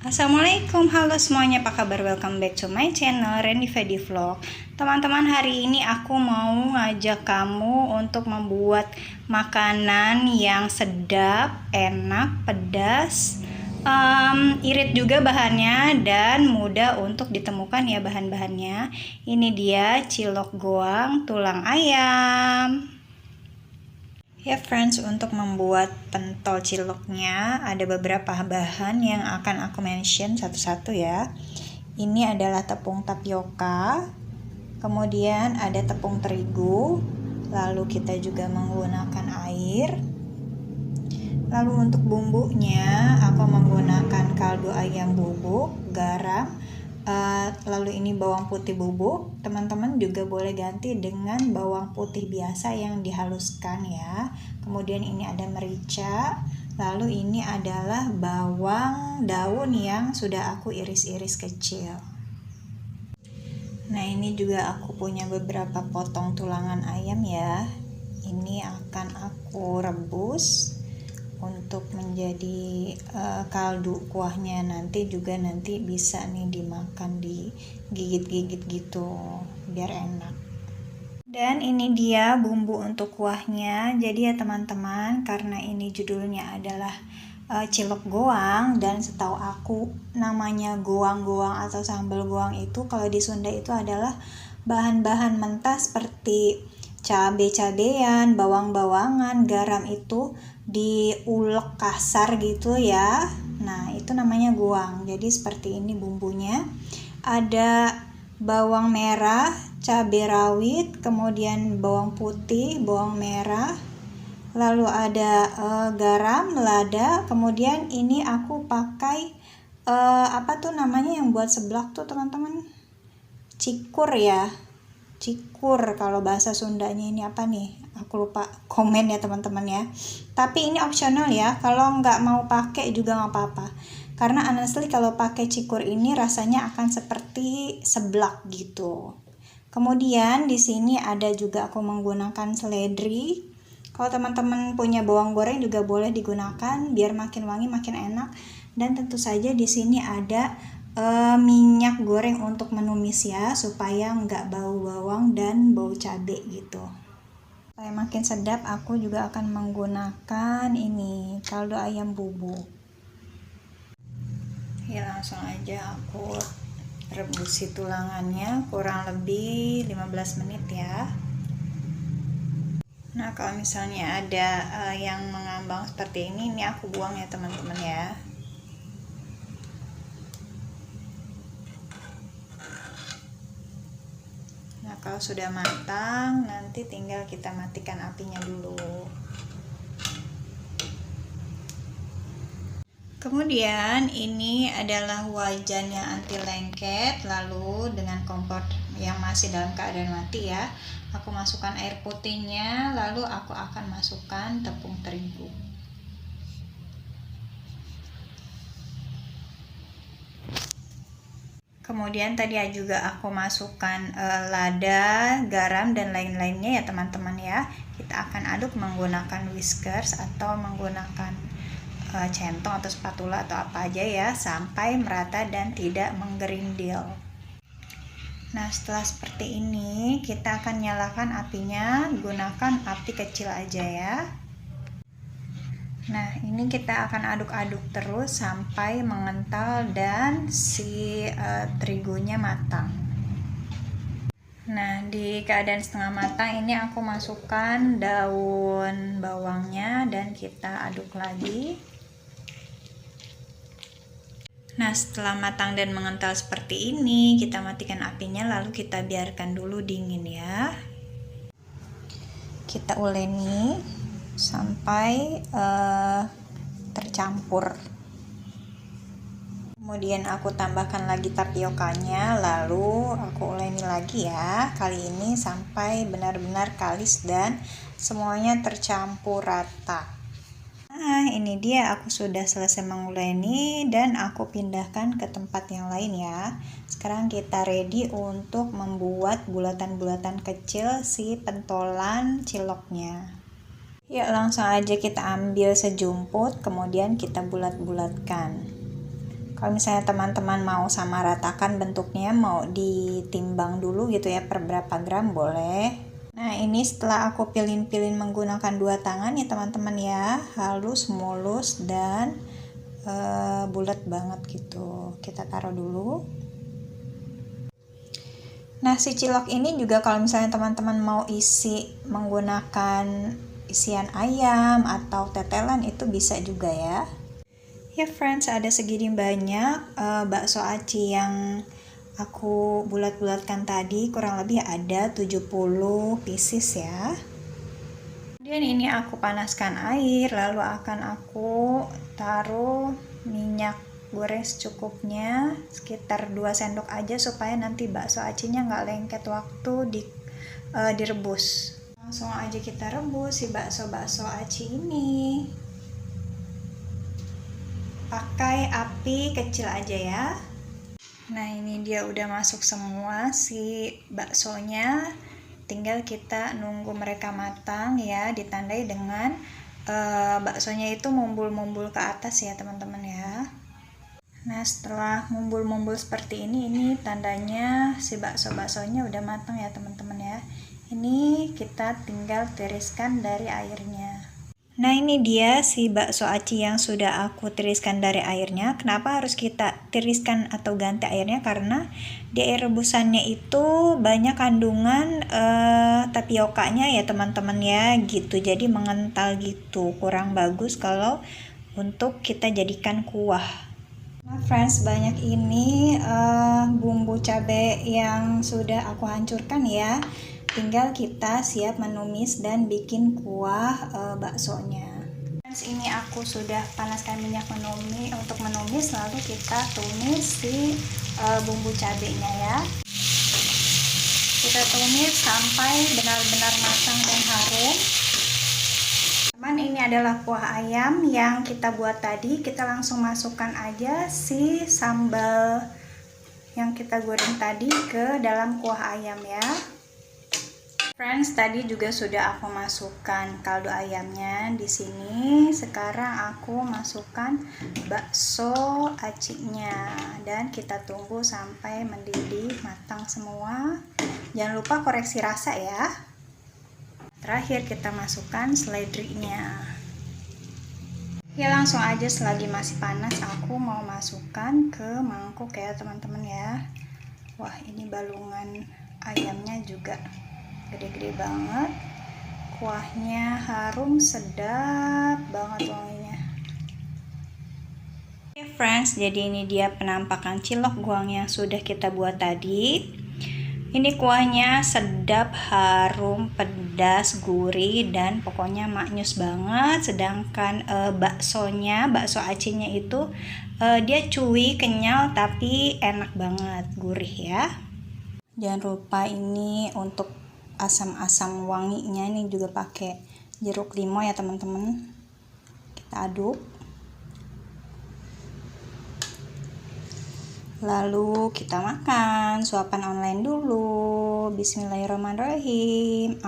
Assalamualaikum, halo semuanya, apa kabar? Welcome back to my channel Randy Fedi Vlog. Teman-teman, hari ini aku mau ngajak kamu untuk membuat makanan yang sedap, enak, pedas, irit juga bahannya, dan mudah untuk ditemukan ya bahan-bahannya. Ini dia cilok goang tulang ayam. Ya friends, untuk membuat pentol ciloknya ada beberapa bahan yang akan aku mention satu-satu ya. Ini adalah tepung tapioka, kemudian ada tepung terigu, lalu kita juga menggunakan air. Lalu untuk bumbunya aku menggunakan kaldu ayam bubuk, garam, lalu ini bawang putih bubuk. Teman-teman juga boleh ganti dengan bawang putih biasa yang dihaluskan ya. Kemudian ini ada merica, lalu ini adalah bawang daun yang sudah aku iris-iris kecil. Nah, ini juga aku punya beberapa potong tulangan ayam ya. Ini akan aku rebus untuk menjadi kaldu kuahnya, nanti bisa nih dimakan, digigit-gigit gitu biar enak. Dan ini dia bumbu untuk kuahnya. Jadi ya teman-teman, karena ini judulnya adalah cilok goang, dan setahu aku namanya goang-goang atau sambal goang itu kalau di Sunda itu adalah bahan-bahan mentah seperti cabai-cabean, bawang-bawangan, garam itu diulek kasar gitu ya. Nah, itu namanya goang. Jadi seperti ini bumbunya. Ada bawang merah, cabai rawit, kemudian bawang putih, bawang merah, lalu ada garam, lada. Kemudian ini aku pakai apa tuh namanya yang buat seblak tuh teman-teman, cikur ya, cikur kalau bahasa Sundanya. Ini apa nih, aku lupa, komen ya teman-teman ya. Tapi ini optional ya, kalau nggak mau pakai juga nggak apa-apa, karena honestly kalau pakai cikur ini rasanya akan seperti seblak gitu. Kemudian di sini ada juga aku menggunakan seledri. Kalau teman-teman punya bawang goreng juga boleh digunakan biar makin wangi, makin enak. Dan tentu saja di sini ada minyak goreng untuk menumis ya, supaya nggak bau bawang dan bau cabai gitu. Supaya makin sedap, aku juga akan menggunakan ini kaldu ayam bubuk. Ya, langsung aja aku rebusi tulangannya kurang lebih 15 menit ya. Nah, kalau misalnya ada yang mengambang seperti ini aku buang ya teman-teman ya. Nah, kalau sudah matang, nanti tinggal kita matikan apinya dulu. Kemudian ini adalah wajannya anti lengket, lalu dengan kompor yang masih dalam keadaan mati ya. Aku masukkan air putihnya, lalu aku akan masukkan tepung terigu. Kemudian tadi juga aku masukkan lada, garam, dan lain-lainnya ya teman-teman ya. Kita akan aduk menggunakan whiskers atau menggunakan centong atau spatula atau apa aja ya, sampai merata dan tidak menggerindil. Nah, setelah seperti ini kita akan nyalakan apinya, gunakan api kecil aja ya. Nah, ini kita akan aduk-aduk terus sampai mengental dan si terigunya matang. Nah, di keadaan setengah matang ini aku masukkan daun bawangnya dan kita aduk lagi. Nah, setelah matang dan mengental seperti ini, kita matikan apinya, lalu kita biarkan dulu dingin ya. Kita uleni sampai tercampur. Kemudian aku tambahkan lagi tapiokanya, lalu aku uleni lagi ya. Kali ini sampai benar-benar kalis dan semuanya tercampur rata. Nah, ini dia, aku sudah selesai menguleni dan aku pindahkan ke tempat yang lain ya. Sekarang kita ready untuk membuat bulatan-bulatan kecil si pentolan ciloknya. Ya, langsung aja kita ambil sejumput, kemudian kita bulat-bulatkan. Kalau misalnya teman-teman mau samaratakan bentuknya, mau ditimbang dulu gitu ya per berapa gram boleh. Nah ini setelah aku pilin-pilin menggunakan dua tangan ya teman-teman ya, halus, mulus, dan bulat banget gitu. Kita taruh dulu. Nah si cilok ini juga kalau misalnya teman-teman mau isi menggunakan isian ayam atau tetelan itu bisa juga ya. Ya friends, ada segini banyak bakso aci yang aku bulat-bulatkan tadi, kurang lebih ada 70 pieces ya. Kemudian ini aku panaskan air, lalu akan aku taruh minyak goreng secukupnya, sekitar 2 sendok aja supaya nanti bakso acinya nggak lengket waktu direbus. Langsung aja kita rebus si bakso aci ini. Pakai api kecil aja ya. Nah ini dia udah masuk semua si baksonya, tinggal kita nunggu mereka matang ya, ditandai dengan baksonya itu mumbul-mumbul ke atas ya teman-teman ya. Nah setelah mumbul-mumbul seperti ini tandanya si baksonya udah matang ya teman-teman ya. Ini kita tinggal tiriskan dari airnya. Nah ini dia si bakso aci yang sudah aku tiriskan dari airnya. Kenapa harus kita tiriskan atau ganti airnya? Karena di air rebusannya itu banyak kandungan tapiokanya ya teman-teman ya gitu. Jadi mengental gitu, kurang bagus kalau untuk kita jadikan kuah. Nah friends, banyak ini bumbu cabai yang sudah aku hancurkan ya. Tinggal kita siap menumis dan bikin kuah baksonya. Ini aku sudah panaskan minyak untuk menumis, lalu kita tumis si bumbu cabenya ya. Kita tumis sampai benar-benar matang dan harum. Teman, ini adalah kuah ayam yang kita buat tadi. Kita langsung masukkan aja si sambal yang kita goreng tadi ke dalam kuah ayam ya. Friends, tadi juga sudah aku masukkan kaldu ayamnya di sini. Sekarang aku masukkan bakso acinya dan kita tunggu sampai mendidih matang semua. Jangan lupa koreksi rasa ya. Terakhir kita masukkan seledrinya. Ya langsung aja, selagi masih panas aku mau masukkan ke mangkuk ya teman-teman ya. Wah, ini balungan ayamnya juga gede-gede banget, kuahnya harum, sedap banget wanginya. Oke friends, jadi ini dia penampakan cilok goang yang sudah kita buat tadi. Ini kuahnya sedap, harum, pedas, gurih, dan pokoknya maknyus banget. Sedangkan bakso acinya itu dia chewy, kenyal, tapi enak banget, gurih ya. Jangan lupa ini untuk asam-asam wanginya ini juga pakai jeruk limau ya teman-teman. Kita aduk, lalu kita makan. Suapan online dulu. Bismillahirrahmanirrahim.